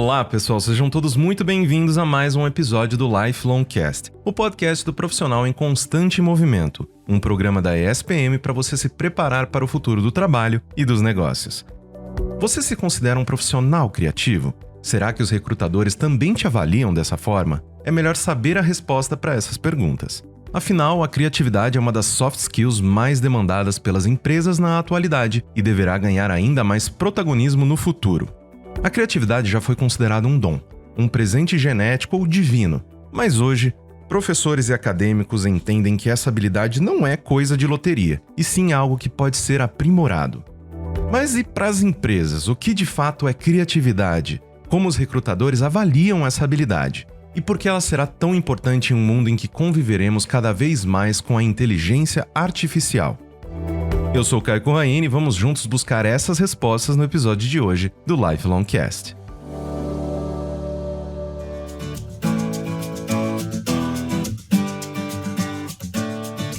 Olá, pessoal, sejam todos muito bem-vindos a mais um episódio do Lifelong Cast, o podcast do profissional em constante movimento, um programa da ESPM para você se preparar para o futuro do trabalho e dos negócios. Você se considera um profissional criativo? Será que os recrutadores também te avaliam dessa forma? É melhor saber a resposta para essas perguntas. Afinal, a criatividade é uma das soft skills mais demandadas pelas empresas na atualidade e deverá ganhar ainda mais protagonismo no futuro. A criatividade já foi considerada um dom, um presente genético ou divino, mas hoje, professores e acadêmicos entendem que essa habilidade não é coisa de loteria, e sim algo que pode ser aprimorado. Mas e para as empresas, o que de fato é criatividade? Como os recrutadores avaliam essa habilidade? E por que ela será tão importante em um mundo em que conviveremos cada vez mais com a inteligência artificial? Eu sou o Caio Corraine e vamos juntos buscar essas respostas no episódio de hoje do Lifelong Cast.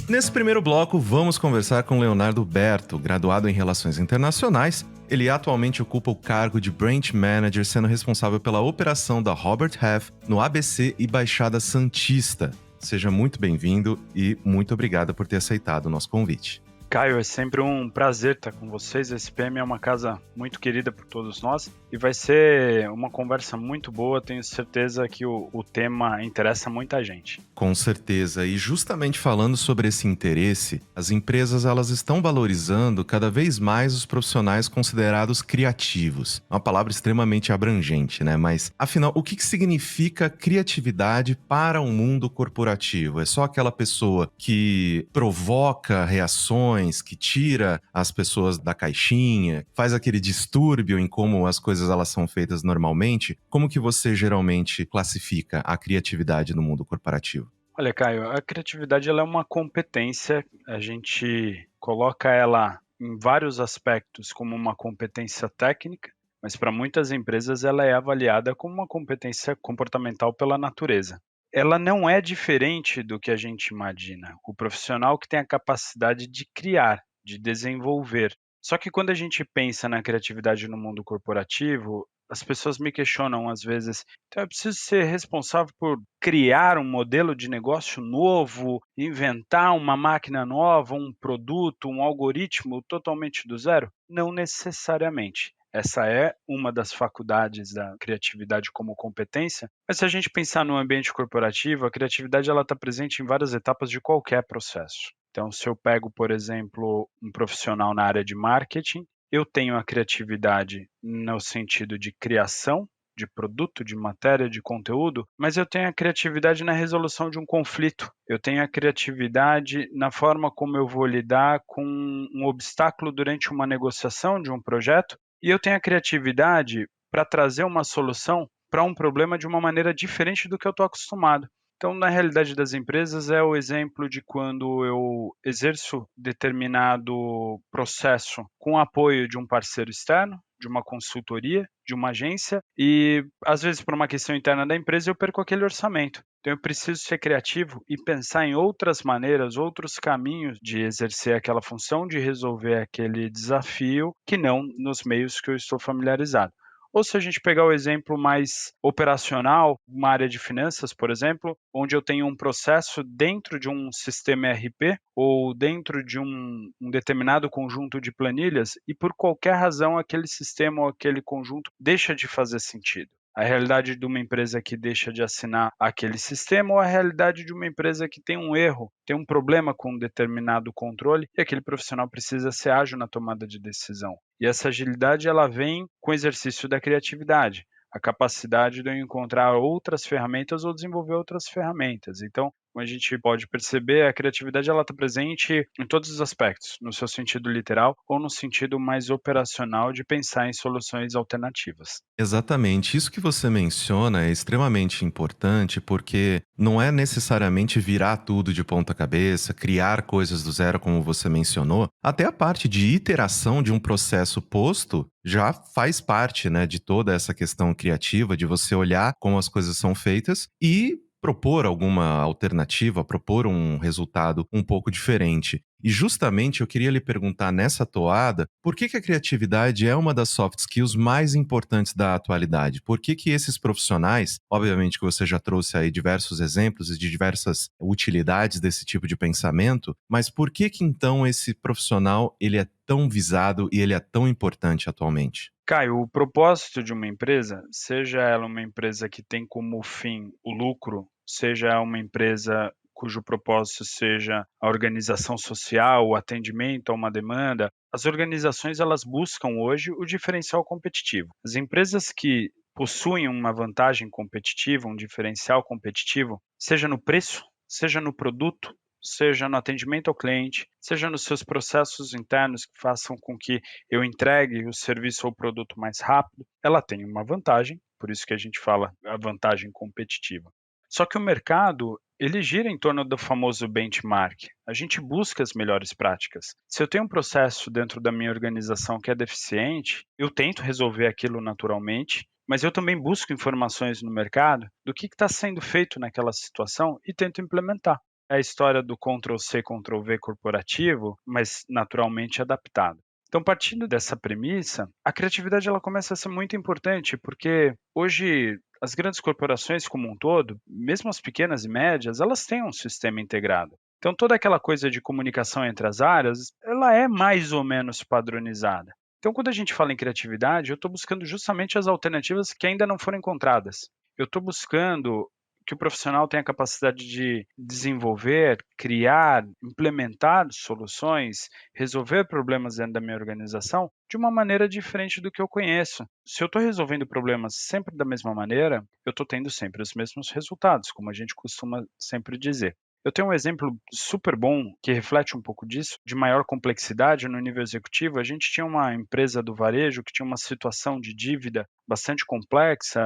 Nesse primeiro bloco, vamos conversar com Leonardo Berto, graduado em Relações Internacionais. Ele atualmente ocupa o cargo de Branch Manager, sendo responsável pela operação da Robert Half no ABC e Baixada Santista. Seja muito bem-vindo e muito obrigado por ter aceitado o nosso convite. Caio, é sempre um prazer estar com vocês. A SPM é uma casa muito querida por todos nós e vai ser uma conversa muito boa. Tenho certeza que o tema interessa muita gente. Com certeza. E justamente falando sobre esse interesse, as empresas elas estão valorizando cada vez mais os profissionais considerados criativos. Uma palavra extremamente abrangente, né? Mas, afinal, o que significa criatividade para um mundo corporativo? É só aquela pessoa que provoca reações, que tira as pessoas da caixinha, faz aquele distúrbio em como as coisas elas são feitas normalmente? Como que você geralmente classifica a criatividade no mundo corporativo? Olha, Caio, a criatividade ela é uma competência, a gente coloca ela em vários aspectos como uma competência técnica, mas para muitas empresas ela é avaliada como uma competência comportamental pela natureza. Ela não é diferente do que a gente imagina. O profissional que tem a capacidade de criar, de desenvolver. Só que quando a gente pensa na criatividade no mundo corporativo, as pessoas me questionam às vezes, então eu preciso ser responsável por criar um modelo de negócio novo, inventar uma máquina nova, um produto, um algoritmo totalmente do zero? Não necessariamente. Essa é uma das faculdades da criatividade como competência, mas se a gente pensar no ambiente corporativo, a criatividade ela está presente em várias etapas de qualquer processo. Então, se eu pego, por exemplo, um profissional na área de marketing, eu tenho a criatividade no sentido de criação, de produto, de matéria, de conteúdo, mas eu tenho a criatividade na resolução de um conflito. Eu tenho a criatividade na forma como eu vou lidar com um obstáculo durante uma negociação de um projeto. E eu tenho a criatividade para trazer uma solução para um problema de uma maneira diferente do que eu estou acostumado. Então, na realidade das empresas, é o exemplo de quando eu exerço determinado processo com apoio de um parceiro externo, de uma consultoria, de uma agência, e às vezes por uma questão interna da empresa eu perco aquele orçamento. Então eu preciso ser criativo e pensar em outras maneiras, outros caminhos de exercer aquela função, de resolver aquele desafio, que não nos meios que eu estou familiarizado. Ou se a gente pegar o exemplo mais operacional, uma área de finanças, por exemplo, onde eu tenho um processo dentro de um sistema ERP ou dentro de um determinado conjunto de planilhas e por qualquer razão aquele sistema ou aquele conjunto deixa de fazer sentido. A realidade de uma empresa que deixa de assinar aquele sistema ou a realidade de uma empresa que tem um erro, tem um problema com um determinado controle e aquele profissional precisa ser ágil na tomada de decisão. E essa agilidade ela vem com o exercício da criatividade, a capacidade de eu encontrar outras ferramentas ou desenvolver outras ferramentas. Então, como a gente pode perceber, a criatividade ela está presente em todos os aspectos, no seu sentido literal ou no sentido mais operacional de pensar em soluções alternativas. Exatamente. Isso que você menciona é extremamente importante porque não é necessariamente virar tudo de ponta cabeça, criar coisas do zero, como você mencionou. Até a parte de iteração de um processo posto já faz parte, né, de toda essa questão criativa, de você olhar como as coisas são feitas e propor alguma alternativa, propor um resultado um pouco diferente. E justamente eu queria lhe perguntar nessa toada, por que que a criatividade é uma das soft skills mais importantes da atualidade? Por que que esses profissionais, obviamente que você já trouxe aí diversos exemplos e de diversas utilidades desse tipo de pensamento, mas por que que então esse profissional ele é tão visado e ele é tão importante atualmente? Caio, o propósito de uma empresa, seja ela uma empresa que tem como fim o lucro, seja uma empresa cujo propósito seja a organização social, o atendimento a uma demanda, as organizações elas buscam hoje o diferencial competitivo. As empresas que possuem uma vantagem competitiva, um diferencial competitivo, seja no preço, seja no produto, seja no atendimento ao cliente, seja nos seus processos internos que façam com que eu entregue o serviço ou produto mais rápido, ela tem uma vantagem, por isso que a gente fala a vantagem competitiva. Só que o mercado, ele gira em torno do famoso benchmark. A gente busca as melhores práticas. Se eu tenho um processo dentro da minha organização que é deficiente, eu tento resolver aquilo naturalmente, mas eu também busco informações no mercado do que está sendo feito naquela situação e tento implementar. É a história do Ctrl+C, Ctrl+V corporativo, mas naturalmente adaptado. Então, partindo dessa premissa, a criatividade ela começa a ser muito importante, porque hoje as grandes corporações como um todo, mesmo as pequenas e médias, elas têm um sistema integrado. Então, toda aquela coisa de comunicação entre as áreas, ela é mais ou menos padronizada. Então, quando a gente fala em criatividade, eu estou buscando justamente as alternativas que ainda não foram encontradas. Eu estou buscando que o profissional tenha a capacidade de desenvolver, criar, implementar soluções, resolver problemas dentro da minha organização de uma maneira diferente do que eu conheço. Se eu estou resolvendo problemas sempre da mesma maneira, eu estou tendo sempre os mesmos resultados, como a gente costuma sempre dizer. Eu tenho um exemplo super bom que reflete um pouco disso, de maior complexidade no nível executivo. A gente tinha uma empresa do varejo que tinha uma situação de dívida bastante complexa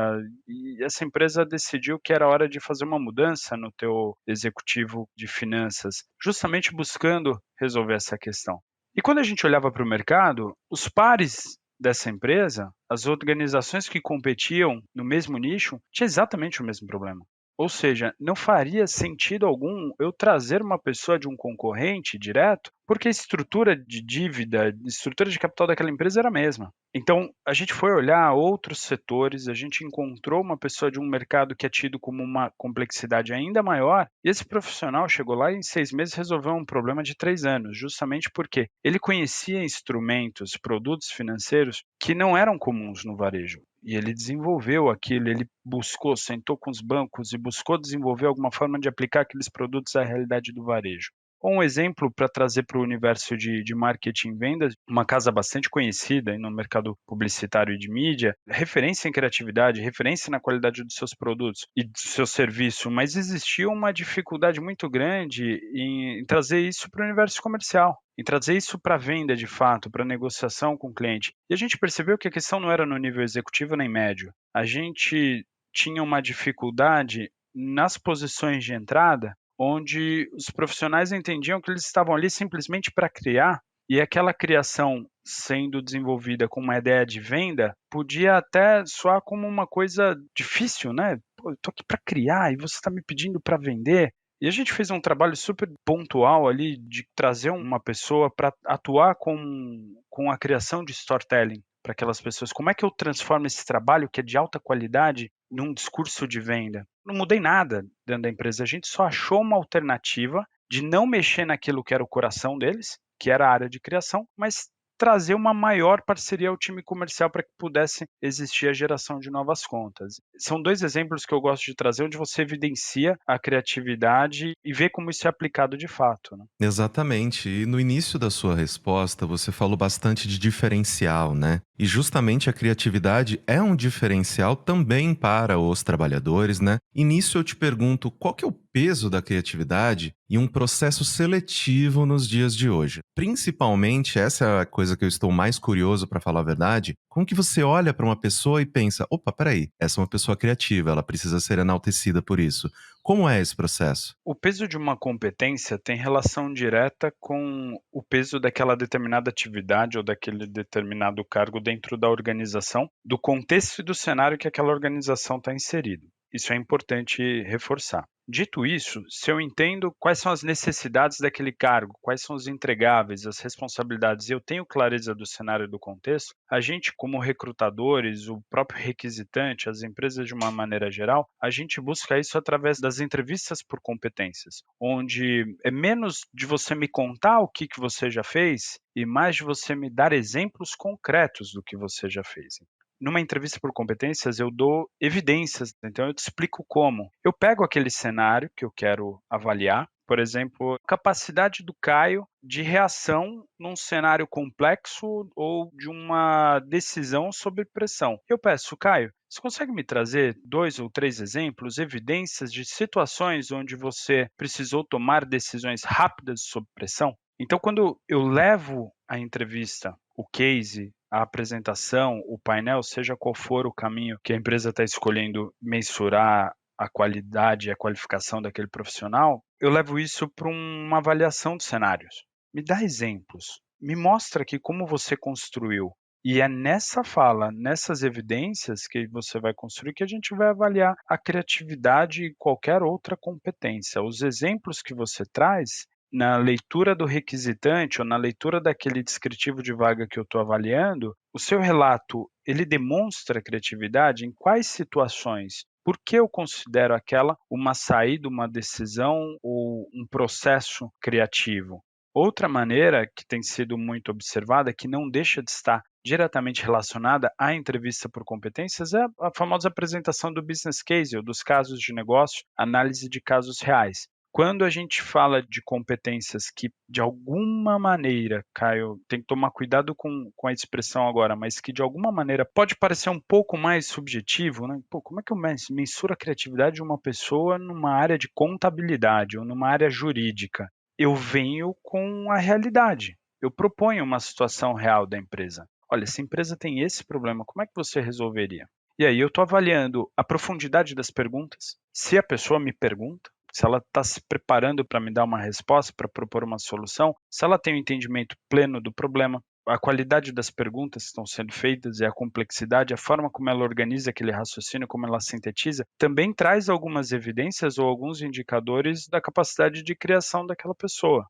e essa empresa decidiu que era hora de fazer uma mudança no teu executivo de finanças, justamente buscando resolver essa questão. E quando a gente olhava para o mercado, os pares dessa empresa, as organizações que competiam no mesmo nicho, tinham exatamente o mesmo problema. Ou seja, não faria sentido algum eu trazer uma pessoa de um concorrente direto, porque a estrutura de dívida, a estrutura de capital daquela empresa era a mesma. Então, a gente foi olhar outros setores, a gente encontrou uma pessoa de um mercado que é tido como uma complexidade ainda maior, e esse profissional chegou lá e em 6 meses resolveu um problema de 3 anos, justamente porque ele conhecia instrumentos, produtos financeiros que não eram comuns no varejo. E ele desenvolveu aquilo, ele buscou, sentou com os bancos e buscou desenvolver alguma forma de aplicar aqueles produtos à realidade do varejo. Um exemplo para trazer para o universo de marketing e vendas, uma casa bastante conhecida no mercado publicitário e de mídia, referência em criatividade, referência na qualidade dos seus produtos e do seu serviço, mas existia uma dificuldade muito grande em trazer isso para o universo comercial, em trazer isso para a venda de fato, para a negociação com o cliente. E a gente percebeu que a questão não era no nível executivo nem médio. A gente tinha uma dificuldade nas posições de entrada onde os profissionais entendiam que eles estavam ali simplesmente para criar, e aquela criação sendo desenvolvida com uma ideia de venda, podia até soar como uma coisa difícil, né? Pô, eu tô aqui para criar e você está me pedindo para vender. E a gente fez um trabalho super pontual ali de trazer uma pessoa para atuar com a criação de storytelling para aquelas pessoas. Como é que eu transformo esse trabalho que é de alta qualidade num discurso de venda? Não mudei nada dentro da empresa, a gente só achou uma alternativa de não mexer naquilo que era o coração deles, que era a área de criação, mas trazer uma maior parceria ao time comercial para que pudesse existir a geração de novas contas. São 2 exemplos que eu gosto de trazer, onde você evidencia a criatividade e vê como isso é aplicado de fato, né. Exatamente. E no início da sua resposta, você falou bastante de diferencial, né? E justamente a criatividade é um diferencial também para os trabalhadores, né? E nisso eu te pergunto, qual que é o peso da criatividade em um processo seletivo nos dias de hoje? Principalmente, essa é a coisa que eu estou mais curioso para falar a verdade, como que você olha para uma pessoa e pensa, opa, peraí, essa é uma pessoa criativa, ela precisa ser enaltecida por isso. Como é esse processo? O peso de uma competência tem relação direta com o peso daquela determinada atividade ou daquele determinado cargo dentro da organização, do contexto e do cenário que aquela organização está inserida. Isso é importante reforçar. Dito isso, se eu entendo quais são as necessidades daquele cargo, quais são os entregáveis, as responsabilidades, e eu tenho clareza do cenário e do contexto, a gente, como recrutadores, o próprio requisitante, as empresas de uma maneira geral, a gente busca isso através das entrevistas por competências, onde é menos de você me contar o que você já fez e mais de você me dar exemplos concretos do que você já fez. Numa entrevista por competências, eu dou evidências, então eu te explico como. Eu pego aquele cenário que eu quero avaliar, por exemplo, capacidade do Caio de reação num cenário complexo ou de uma decisão sob pressão. Eu peço, Caio, você consegue me trazer 2 ou 3 exemplos, evidências de situações onde você precisou tomar decisões rápidas sob pressão? Então, quando eu levo a entrevista, o case, a apresentação, o painel, seja qual for o caminho que a empresa está escolhendo mensurar a qualidade e a qualificação daquele profissional, eu levo isso para uma avaliação de cenários. Me dá exemplos, me mostra aqui como você construiu. E é nessa fala, nessas evidências que você vai construir que a gente vai avaliar a criatividade e qualquer outra competência. Os exemplos que você traz na leitura do requisitante ou na leitura daquele descritivo de vaga que eu estou avaliando, o seu relato, ele demonstra criatividade em quais situações? Por que eu considero aquela uma saída, uma decisão ou um processo criativo? Outra maneira que tem sido muito observada, que não deixa de estar diretamente relacionada à entrevista por competências, é a famosa apresentação do business case ou dos casos de negócio, análise de casos reais. Quando a gente fala de competências que, de alguma maneira, Caio, tem que tomar cuidado com a expressão agora, mas que de alguma maneira pode parecer um pouco mais subjetivo, né? Pô, como é que eu mensuro a criatividade de uma pessoa numa área de contabilidade ou numa área jurídica? Eu venho com a realidade. Eu proponho uma situação real da empresa. Olha, se a empresa tem esse problema, como é que você resolveria? E aí eu estou avaliando a profundidade das perguntas, se a pessoa me pergunta, se ela está se preparando para me dar uma resposta, para propor uma solução, se ela tem um entendimento pleno do problema, a qualidade das perguntas que estão sendo feitas e a complexidade, a forma como ela organiza aquele raciocínio, como ela sintetiza, também traz algumas evidências ou alguns indicadores da capacidade de criação daquela pessoa.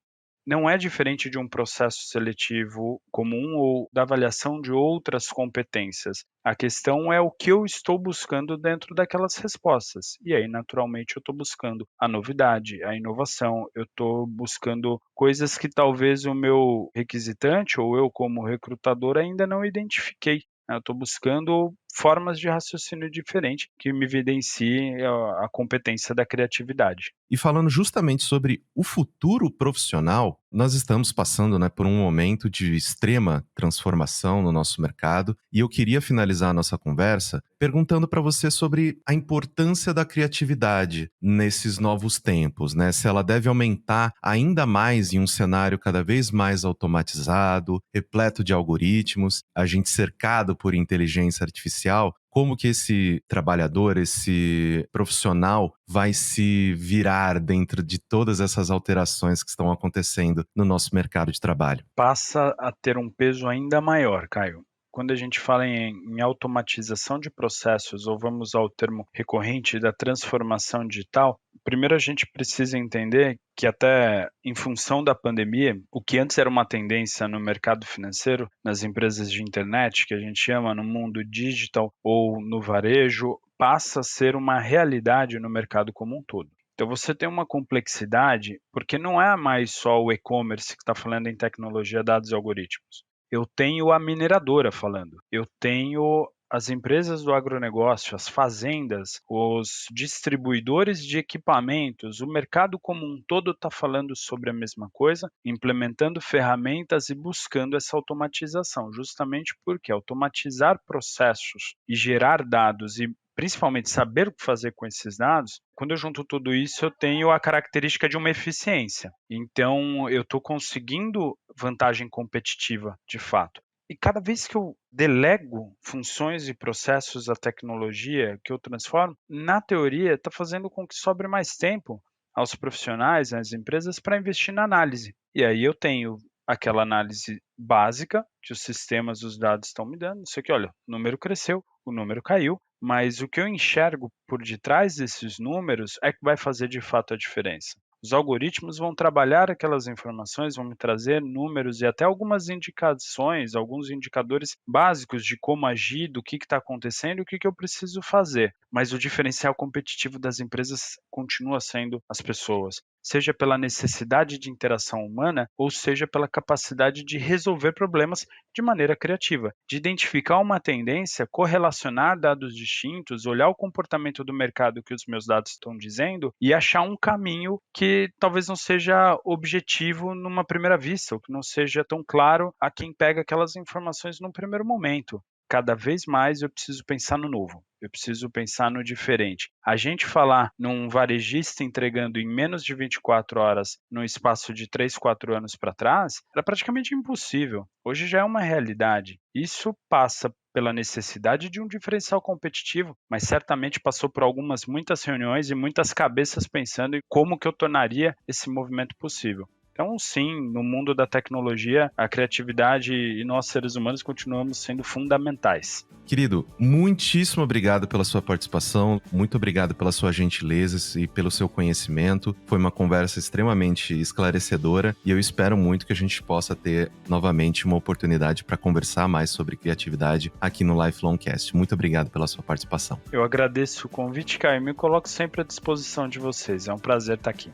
Não é diferente de um processo seletivo comum ou da avaliação de outras competências. A questão é o que eu estou buscando dentro daquelas respostas. E aí, naturalmente, eu estou buscando a novidade, a inovação, eu estou buscando coisas que talvez o meu requisitante ou eu, como recrutador, ainda não identifiquei. Eu estou buscando formas de raciocínio diferente que me evidenciem a competência da criatividade. E falando justamente sobre o futuro profissional, nós estamos passando, né, por um momento de extrema transformação no nosso mercado, e eu queria finalizar a nossa conversa perguntando para você sobre a importância da criatividade nesses novos tempos, né? Se ela deve aumentar ainda mais em um cenário cada vez mais automatizado, repleto de algoritmos, a gente cercado por inteligência artificial. Como que esse trabalhador, esse profissional vai se virar dentro de todas essas alterações que estão acontecendo no nosso mercado de trabalho? Passa a ter um peso ainda maior, Caio. Quando a gente fala em automatização de processos, ou vamos ao termo recorrente da transformação digital, primeiro a gente precisa entender que até em função da pandemia, o que antes era uma tendência no mercado financeiro, nas empresas de internet, que a gente chama no mundo digital ou no varejo, passa a ser uma realidade no mercado como um todo. Então você tem uma complexidade, porque não é mais só o e-commerce que está falando em tecnologia, dados e algoritmos. Eu tenho a mineradora falando, eu tenho as empresas do agronegócio, as fazendas, os distribuidores de equipamentos, o mercado como um todo está falando sobre a mesma coisa, implementando ferramentas e buscando essa automatização, justamente porque automatizar processos e gerar dados e principalmente saber o que fazer com esses dados, quando eu junto tudo isso, eu tenho a característica de uma eficiência. Então, eu estou conseguindo vantagem competitiva, de fato. E cada vez que eu delego funções e processos à tecnologia que eu transformo, na teoria, está fazendo com que sobre mais tempo aos profissionais, às empresas, para investir na análise. E aí eu tenho aquela análise básica que os sistemas, os dados estão me dando. Isso aqui, olha, o número cresceu, o número caiu, mas o que eu enxergo por detrás desses números é que vai fazer de fato a diferença. Os algoritmos vão trabalhar aquelas informações, vão me trazer números e até algumas indicações, alguns indicadores básicos de como agir, do que está acontecendo e o que eu preciso fazer. Mas o diferencial competitivo das empresas continua sendo as pessoas, seja pela necessidade de interação humana ou seja pela capacidade de resolver problemas de maneira criativa, de identificar uma tendência, correlacionar dados distintos, olhar o comportamento do mercado que os meus dados estão dizendo e achar um caminho que talvez não seja objetivo numa primeira vista, ou que não seja tão claro a quem pega aquelas informações num primeiro momento. Cada vez mais eu preciso pensar no novo, eu preciso pensar no diferente. A gente falar num varejista entregando em menos de 24 horas num espaço de 3, 4 anos para trás, era praticamente impossível. Hoje já é uma realidade. Isso passa pela necessidade de um diferencial competitivo, mas certamente passou por muitas reuniões e muitas cabeças pensando em como que eu tornaria esse movimento possível. Então, sim, no mundo da tecnologia, a criatividade e nós, seres humanos, continuamos sendo fundamentais. Querido, muitíssimo obrigado pela sua participação, muito obrigado pela sua gentileza e pelo seu conhecimento. Foi uma conversa extremamente esclarecedora e eu espero muito que a gente possa ter novamente uma oportunidade para conversar mais sobre criatividade aqui no Lifelong Cast. Muito obrigado pela sua participação. Eu agradeço o convite, Caio, e me coloco sempre à disposição de vocês. É um prazer estar aqui.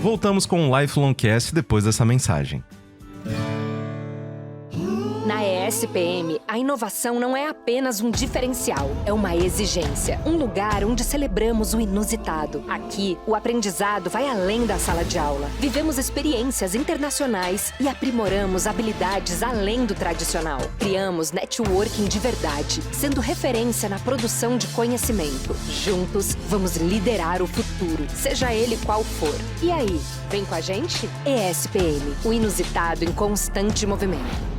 Voltamos com o Lifelong Cast depois dessa mensagem. Na ESPM, a inovação não é apenas um diferencial, é uma exigência. Um lugar onde celebramos o inusitado. Aqui, o aprendizado vai além da sala de aula. Vivemos experiências internacionais e aprimoramos habilidades além do tradicional. Criamos networking de verdade, sendo referência na produção de conhecimento. Juntos, vamos liderar o futuro, seja ele qual for. E aí, vem com a gente? ESPM, o inusitado em constante movimento.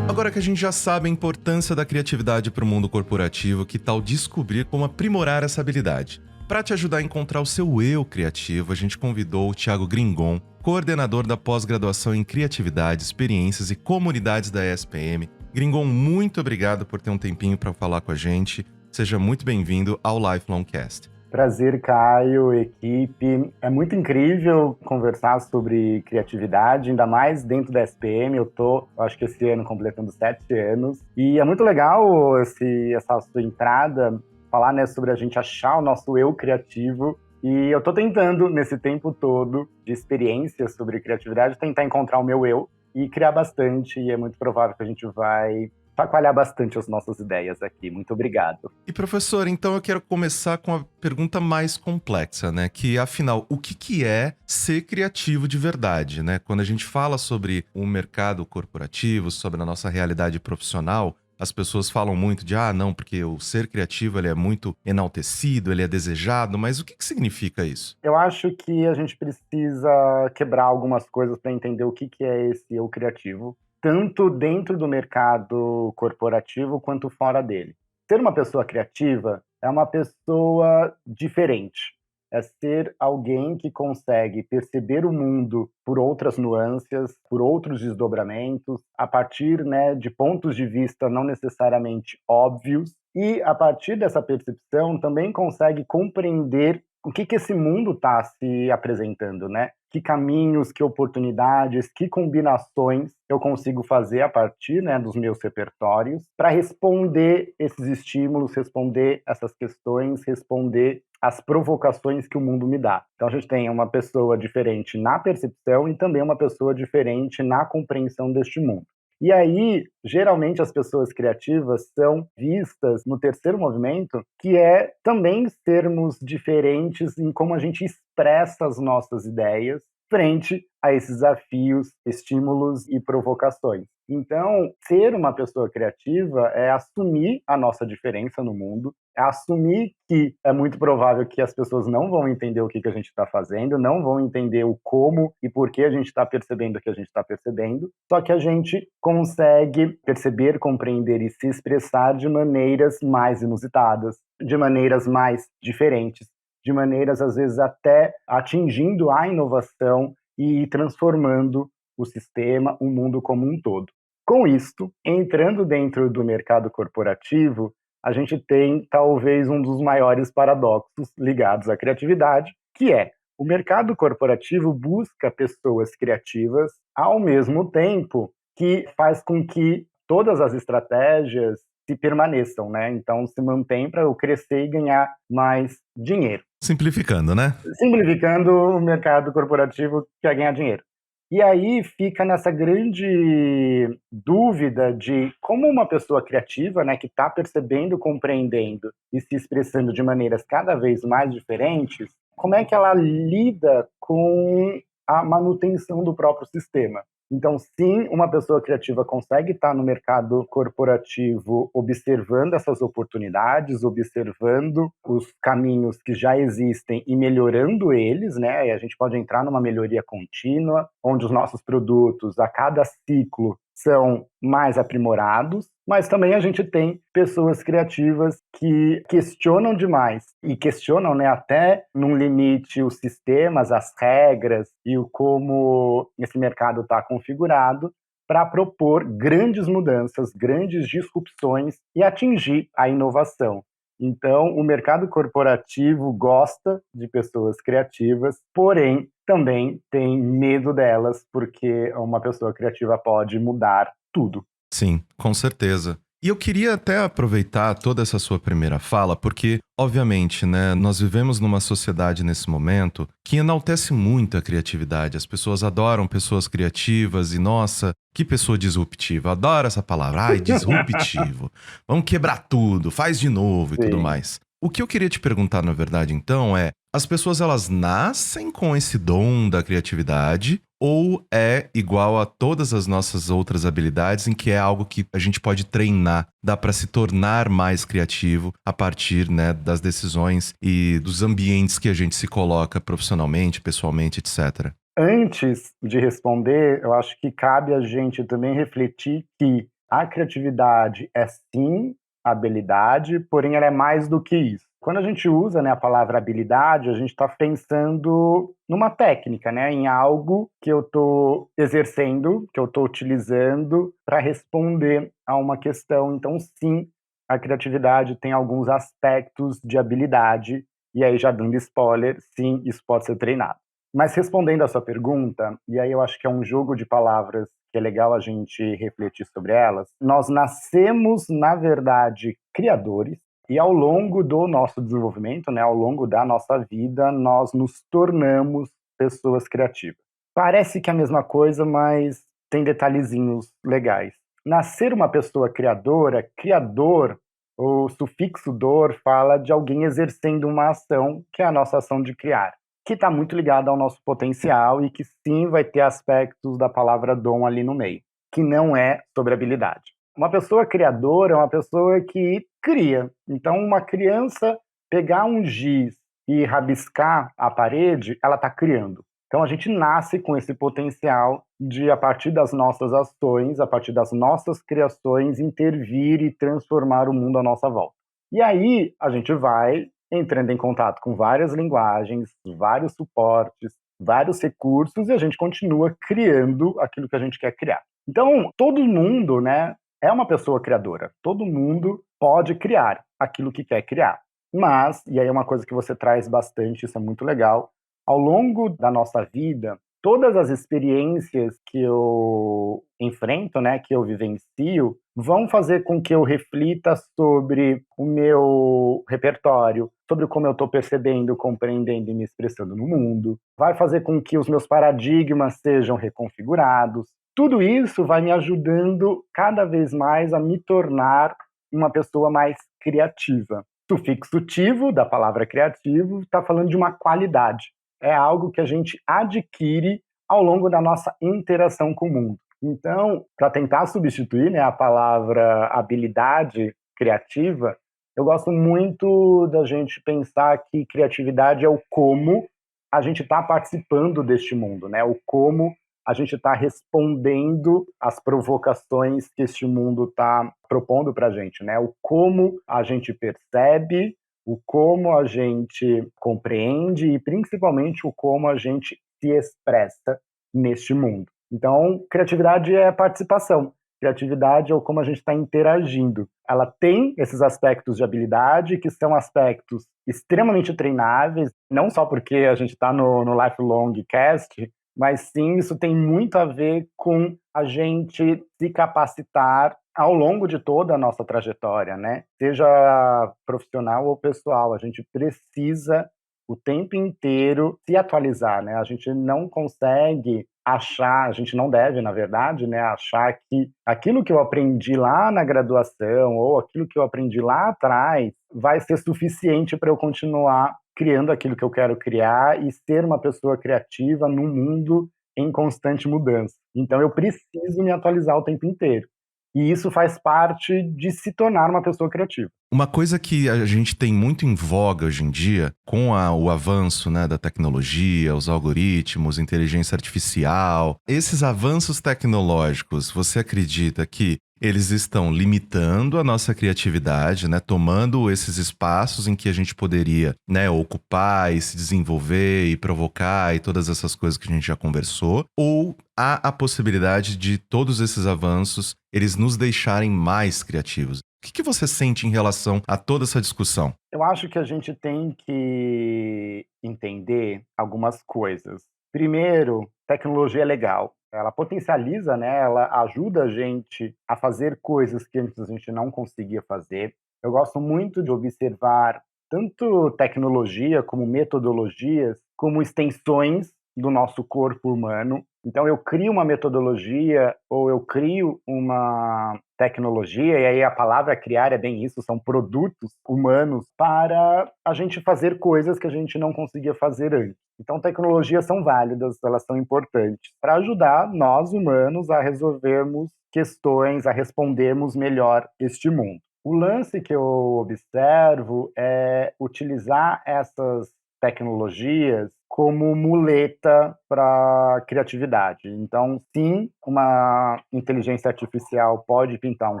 Agora que a gente já sabe a importância da criatividade para o mundo corporativo, que tal descobrir como aprimorar essa habilidade? Para te ajudar a encontrar o seu eu criativo, a gente convidou o Thiago Gringon, coordenador da pós-graduação em Criatividade, Experiências e Comunidades da ESPM. Gringon, muito obrigado por ter um tempinho para falar com a gente. Seja muito bem-vindo ao Lifelong Cast. Prazer, Caio, equipe. É muito incrível conversar sobre criatividade, ainda mais dentro da SPM. Eu acho que esse ano completando 7 anos. E é muito legal essa sua entrada, falar, né, sobre a gente achar o nosso eu criativo. E eu tô tentando, nesse tempo todo de experiência sobre criatividade, tentar encontrar o meu eu e criar bastante. E é muito provável que a gente vai chacoalhar bastante as nossas ideias aqui. Muito obrigado. E professor, então eu quero começar com a pergunta mais complexa, né? Que afinal, o que é ser criativo de verdade, né? Quando a gente fala sobre o mercado corporativo, sobre a nossa realidade profissional, as pessoas falam muito de, não, porque o ser criativo ele é muito enaltecido, ele é desejado, mas o que significa isso? Eu acho que a gente precisa quebrar algumas coisas para entender o que é esse eu criativo, tanto dentro do mercado corporativo quanto fora dele. Ser uma pessoa criativa é uma pessoa diferente. É ser alguém que consegue perceber o mundo por outras nuances, por outros desdobramentos, a partir, né, de pontos de vista não necessariamente óbvios, e a partir dessa percepção também consegue compreender o que esse mundo está se apresentando, né? Que caminhos, que oportunidades, que combinações eu consigo fazer a partir, né, dos meus repertórios para responder esses estímulos, responder essas questões, responder às provocações que o mundo me dá. Então a gente tem uma pessoa diferente na percepção e também uma pessoa diferente na compreensão deste mundo. E aí, geralmente, as pessoas criativas são vistas no terceiro movimento, que é também sermos diferentes em como a gente expressa as nossas ideias frente a esses desafios, estímulos e provocações. Então, ser uma pessoa criativa é assumir a nossa diferença no mundo, é assumir que é muito provável que as pessoas não vão entender o que a gente está fazendo, não vão entender o como e por que a gente está percebendo o que a gente está percebendo, só que a gente consegue perceber, compreender e se expressar de maneiras mais inusitadas, de maneiras mais diferentes, de maneiras, às vezes, até atingindo a inovação e transformando o sistema, o mundo como um todo. Com isto, entrando dentro do mercado corporativo, a gente tem talvez um dos maiores paradoxos ligados à criatividade, que é o mercado corporativo busca pessoas criativas ao mesmo tempo que faz com que todas as estratégias se permaneçam, né? Então se mantém para eu crescer e ganhar mais dinheiro. Simplificando, né? Simplificando, o mercado corporativo quer ganhar dinheiro. E aí fica nessa grande dúvida de como uma pessoa criativa, né, que está percebendo, compreendendo e se expressando de maneiras cada vez mais diferentes, como é que ela lida com a manutenção do próprio sistema. Então, sim, uma pessoa criativa consegue estar no mercado corporativo observando essas oportunidades, observando os caminhos que já existem e melhorando eles, né? E a gente pode entrar numa melhoria contínua, onde os nossos produtos, a cada ciclo, são mais aprimorados, mas também a gente tem pessoas criativas que questionam demais e questionam, né, até num limite os sistemas, as regras e o como esse mercado está configurado para propor grandes mudanças, grandes disrupções e atingir a inovação. Então, o mercado corporativo gosta de pessoas criativas, porém também tem medo delas, porque uma pessoa criativa pode mudar tudo. Sim, com certeza. E eu queria até aproveitar toda essa sua primeira fala, porque, obviamente, né, nós vivemos numa sociedade nesse momento que enaltece muito a criatividade. As pessoas adoram pessoas criativas e, nossa, que pessoa disruptiva. Adoro essa palavra. Ai, disruptivo. Vamos quebrar tudo, faz de novo e tudo Sim. mais. O que eu queria te perguntar, na verdade, então, é: as pessoas elas nascem com esse dom da criatividade ou é igual a todas as nossas outras habilidades em que é algo que a gente pode treinar, dá para se tornar mais criativo a partir, né, das decisões e dos ambientes que a gente se coloca profissionalmente, pessoalmente, etc. Antes de responder, eu acho que cabe a gente também refletir que a criatividade é sim habilidade, porém ela é mais do que isso. Quando a gente usa, né, a palavra habilidade, a gente está pensando numa técnica, né, em algo que eu estou exercendo, que eu estou utilizando para responder a uma questão. Então, sim, a criatividade tem alguns aspectos de habilidade, e aí já dando spoiler, sim, isso pode ser treinado. Mas respondendo à sua pergunta, e aí eu acho que é um jogo de palavras que é legal a gente refletir sobre elas, nós nascemos, na verdade, criadores, e ao longo do nosso desenvolvimento, né, ao longo da nossa vida, nós nos tornamos pessoas criativas. Parece que é a mesma coisa, mas tem detalhezinhos legais. Nascer uma pessoa criadora, criador, o sufixo dor fala de alguém exercendo uma ação, que é a nossa ação de criar, que está muito ligada ao nosso potencial e que sim vai ter aspectos da palavra dom ali no meio, que não é sobre habilidade. Uma pessoa criadora é uma pessoa que cria. Então, uma criança pegar um giz e rabiscar a parede, ela está criando. Então, a gente nasce com esse potencial de, a partir das nossas ações, a partir das nossas criações, intervir e transformar o mundo à nossa volta. E aí, a gente vai entrando em contato com várias linguagens, vários suportes, vários recursos, e a gente continua criando aquilo que a gente quer criar. Então, todo mundo, né, é uma pessoa criadora. Todo mundo pode criar aquilo que quer criar. Mas, e aí é uma coisa que você traz bastante, isso é muito legal, ao longo da nossa vida, todas as experiências que eu enfrento, né, que eu vivencio, vão fazer com que eu reflita sobre o meu repertório, sobre como eu estou percebendo, compreendendo e me expressando no mundo. Vai fazer com que os meus paradigmas sejam reconfigurados. Tudo isso vai me ajudando cada vez mais a me tornar uma pessoa mais criativa. Sufixo tivo, da palavra criativo, está falando de uma qualidade. É algo que a gente adquire ao longo da nossa interação com o mundo. Então, para tentar substituir, né, a palavra habilidade criativa, eu gosto muito da gente pensar que criatividade é o como a gente está participando deste mundo, né? O como a gente está respondendo às provocações que este mundo está propondo para a gente, né? O como a gente percebe, o como a gente compreende e principalmente o como a gente se expressa neste mundo. Então, criatividade é participação. Criatividade é como a gente está interagindo. Ela tem esses aspectos de habilidade, que são aspectos extremamente treináveis, não só porque a gente está no Lifelong Cast, mas sim, isso tem muito a ver com a gente se capacitar ao longo de toda a nossa trajetória, né? Seja profissional ou pessoal, a gente precisa o tempo inteiro se atualizar, né? A gente não consegue achar, a gente não deve, na verdade, né, achar que aquilo que eu aprendi lá na graduação ou aquilo que eu aprendi lá atrás vai ser suficiente para eu continuar criando aquilo que eu quero criar e ser uma pessoa criativa num mundo em constante mudança. Então eu preciso me atualizar o tempo inteiro. E isso faz parte de se tornar uma pessoa criativa. Uma coisa que a gente tem muito em voga hoje em dia, com o avanço, né, da tecnologia, os algoritmos, inteligência artificial, esses avanços tecnológicos, você acredita que eles estão limitando a nossa criatividade, né, tomando esses espaços em que a gente poderia, né, ocupar e se desenvolver e provocar e todas essas coisas que a gente já conversou? Ou há a possibilidade de todos esses avanços eles nos deixarem mais criativos? O que você sente em relação a toda essa discussão? Eu acho que a gente tem que entender algumas coisas. Primeiro, tecnologia é legal. Ela potencializa, né? Ela ajuda a gente a fazer coisas que antes a gente não conseguia fazer. Eu gosto muito de observar tanto tecnologia como metodologias, como extensões do nosso corpo humano. Então eu crio uma metodologia ou eu crio uma tecnologia, e aí a palavra criar é bem isso, são produtos humanos para a gente fazer coisas que a gente não conseguia fazer antes. Então tecnologias são válidas, elas são importantes para ajudar nós humanos a resolvermos questões, a respondermos melhor este mundo. O lance que eu observo é utilizar essas tecnologias como muleta para criatividade. Então, sim, uma inteligência artificial pode pintar um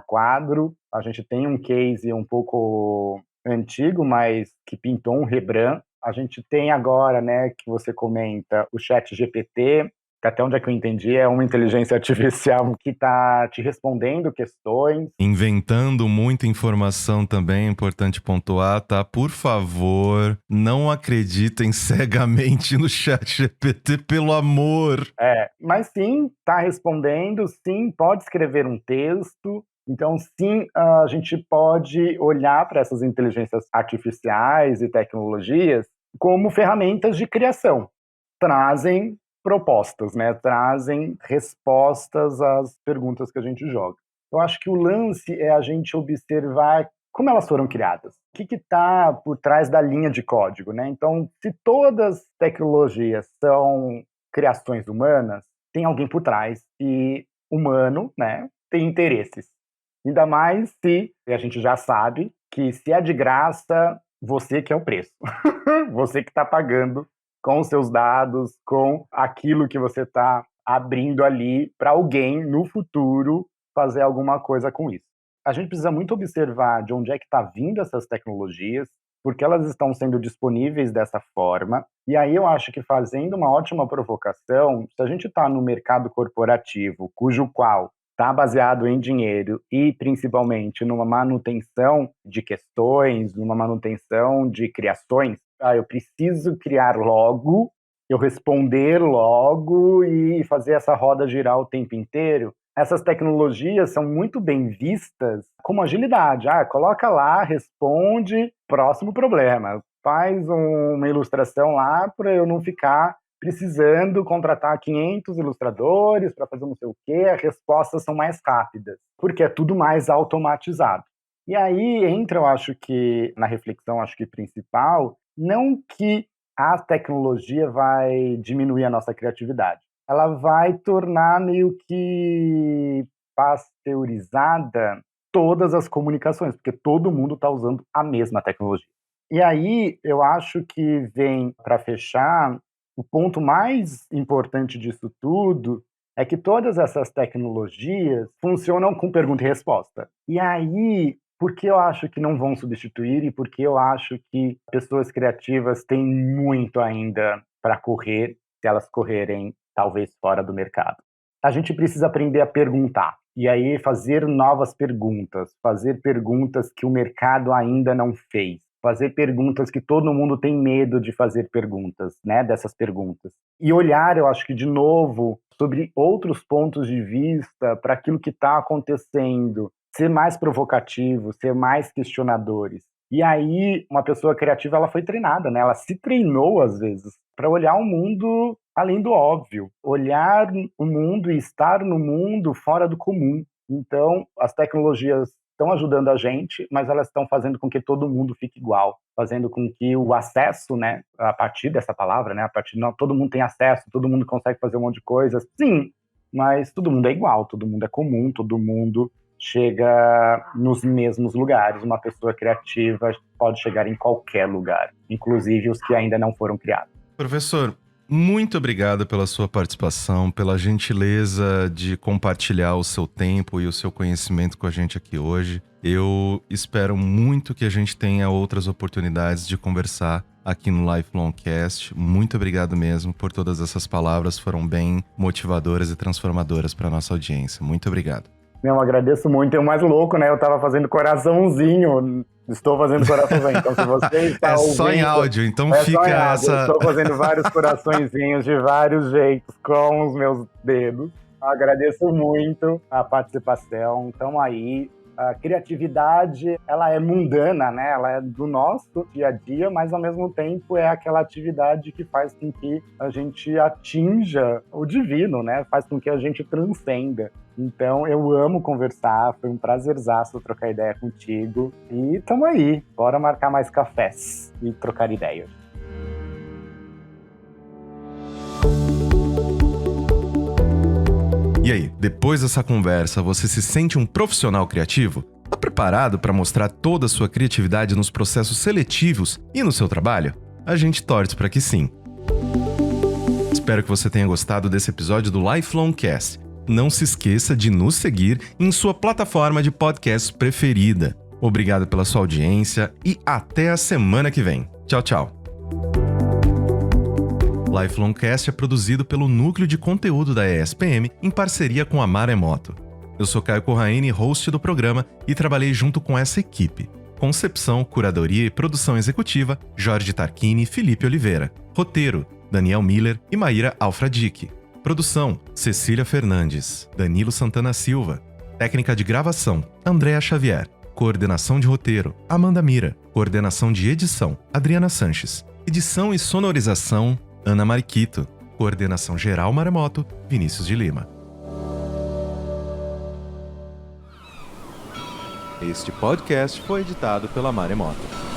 quadro. A gente tem um case um pouco antigo, mas que pintou um Rembrandt. A gente tem agora, né, que você comenta, o ChatGPT, que até onde é que eu entendi, é uma inteligência artificial que está te respondendo questões. Inventando muita informação também, é importante pontuar, tá? Por favor, não acreditem cegamente no ChatGPT, pelo amor! Mas sim, está respondendo, sim, pode escrever um texto. Então, sim, a gente pode olhar para essas inteligências artificiais e tecnologias como ferramentas de criação. Trazem propostas, né? Trazem respostas às perguntas que a gente joga. Eu acho que o lance é a gente observar como elas foram criadas. O que está por trás da linha de código, né? Então, se todas as tecnologias são criações humanas, tem alguém por trás e humano, né, tem interesses. Ainda mais se, e a gente já sabe, que se é de graça, você que é o preço. Você que está pagando com os seus dados, com aquilo que você está abrindo ali para alguém no futuro fazer alguma coisa com isso. A gente precisa muito observar de onde é que está vindo essas tecnologias, porque elas estão sendo disponíveis dessa forma. E aí eu acho que fazendo uma ótima provocação, se a gente está no mercado corporativo, cujo qual está baseado em dinheiro e principalmente numa manutenção de questões, numa manutenção de criações, eu preciso criar logo, eu responder logo e fazer essa roda girar o tempo inteiro. Essas tecnologias são muito bem vistas como agilidade. Coloca lá, responde, próximo problema. Faz uma ilustração lá para eu não ficar precisando contratar 500 ilustradores para fazer não sei o quê. As respostas são mais rápidas, porque é tudo mais automatizado. E aí entra, eu acho que, na reflexão, acho que principal, não que a tecnologia vai diminuir a nossa criatividade. Ela vai tornar meio que pasteurizada todas as comunicações, porque todo mundo está usando a mesma tecnologia. E aí, eu acho que vem, para fechar, o ponto mais importante disso tudo é que todas essas tecnologias funcionam com pergunta e resposta. E aí, por que eu acho que não vão substituir e por que eu acho que pessoas criativas têm muito ainda para correr, se elas correrem talvez fora do mercado? a gente precisa aprender a perguntar. E aí fazer novas perguntas, fazer perguntas que o mercado ainda não fez, fazer perguntas que todo mundo tem medo de fazer perguntas, né, dessas perguntas. E olhar, eu acho que de novo, sobre outros pontos de vista para aquilo que está acontecendo, ser mais provocativo, ser mais questionadores. E aí, uma pessoa criativa, ela foi treinada, né? Ela se treinou, às vezes, para olhar o mundo além do óbvio. Olhar o mundo e estar no mundo fora do comum. Então, as tecnologias estão ajudando a gente, mas elas estão fazendo com que todo mundo fique igual. Fazendo com que o acesso, né? A partir dessa palavra, né? A partir não, todo mundo tem acesso, todo mundo consegue fazer um monte de coisas. Sim, mas todo mundo é igual, todo mundo é comum, todo mundo chega nos mesmos lugares. Uma pessoa criativa pode chegar em qualquer lugar, inclusive os que ainda não foram criados. Professor, muito obrigado pela sua participação, pela gentileza de compartilhar o seu tempo e o seu conhecimento com a gente aqui hoje. Eu espero muito que a gente tenha outras oportunidades de conversar aqui no Lifelong Cast. Muito obrigado mesmo por todas essas palavras, foram bem motivadoras e transformadoras para a nossa audiência. Muito obrigado. Eu agradeço muito. E o mais louco, né? Eu tava fazendo coraçãozinho. Estou fazendo coraçãozinho. Então, se você está ouvindo... só em áudio, então fica essa... Estou fazendo vários coraçõezinhos de vários jeitos com os meus dedos. Agradeço muito a participação. Estamos aí. A criatividade, ela é mundana, né? Ela é do nosso dia a dia, mas ao mesmo tempo é aquela atividade que faz com que a gente atinja o divino, né? Faz com que a gente transcenda. Então, eu amo conversar, foi um prazerzaço trocar ideia contigo. E tamo aí, bora marcar mais cafés e trocar ideias. E aí, depois dessa conversa, você se sente um profissional criativo? Tá preparado para mostrar toda a sua criatividade nos processos seletivos e no seu trabalho? A gente torce para que sim. Espero que você tenha gostado desse episódio do Lifelong Cast. Não se esqueça de nos seguir em sua plataforma de podcast preferida. Obrigado pela sua audiência e até a semana que vem. Tchau, tchau. Lifelong Cast é produzido pelo Núcleo de Conteúdo da ESPM em parceria com a Maremoto. Eu sou Caio Corraine, host do programa, e trabalhei junto com essa equipe. Concepção, curadoria e produção executiva, Jorge Tarquini e Felipe Oliveira. Roteiro, Daniel Miller e Maíra Alfradique. Produção, Cecília Fernandes, Danilo Santana Silva. Técnica de gravação, Andréa Xavier. Coordenação de roteiro, Amanda Mira. Coordenação de edição, Adriana Sanches. Edição e sonorização, Ana Mariquito. Coordenação geral Maremoto, Vinícius de Lima. Este podcast foi editado pela Maremoto.